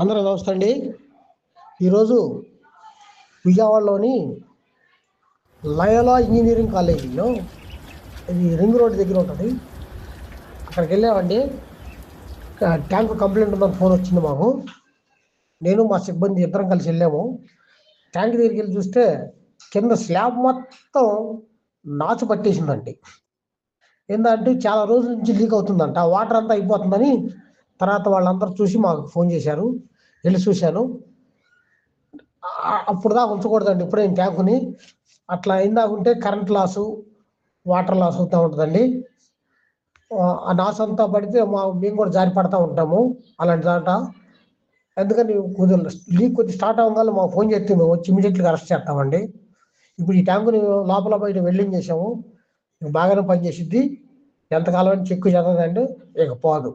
అందరూ నమస్తే అండి. ఈరోజు విజయవాడలోని లయోలా ఇంజనీరింగ్ కాలేజీలో, ఇది రింగ్ రోడ్ దగ్గర ఉంటుంది, అక్కడికి వెళ్ళామండి. ట్యాంక్ కంప్లైంట్ ఉందని ఫోన్ వచ్చింది మాకు. నేను మా సిబ్బంది ఇద్దరం కలిసి వెళ్ళాము. ట్యాంక్ దగ్గరికి వెళ్ళి చూస్తే కింద స్లాబ్ మొత్తం నాచు పట్టేసిందండి. ఏంటంటే చాలా రోజుల నుంచి లీక్ అవుతుందంట, వాటర్ అంతా అయిపోతుందని తర్వాత వాళ్ళందరూ చూసి మాకు ఫోన్ చేశారు. వెళ్ళి చూశాను. అప్పుడు దాకా ఉంచకూడదండి ఇప్పుడే ట్యాంకుని. అట్లా అయిందాకుంటే కరెంట్ లాసు, వాటర్ లాస్ అవుతూ ఉంటుందండి. ఆ నాసు అంతా పడితే మేము కూడా జారి పడతా ఉంటాము అలాంటి దాంట. అందుకని కొద్దిగా లీక్ కొద్ది స్టార్ట్ అవ్వగానే మాకు ఫోన్ చేస్తే మేము వచ్చి ఇమీడియట్గా అరెస్ట్ చేస్తామండి. ఇప్పుడు ఈ ట్యాంకుని లోపల బయట వెల్డింగ్ చేసాము, బాగానే పనిచేసిద్ది. ఎంతకాలం అని చెక్కు చేద్దండి, ఇక పోదు.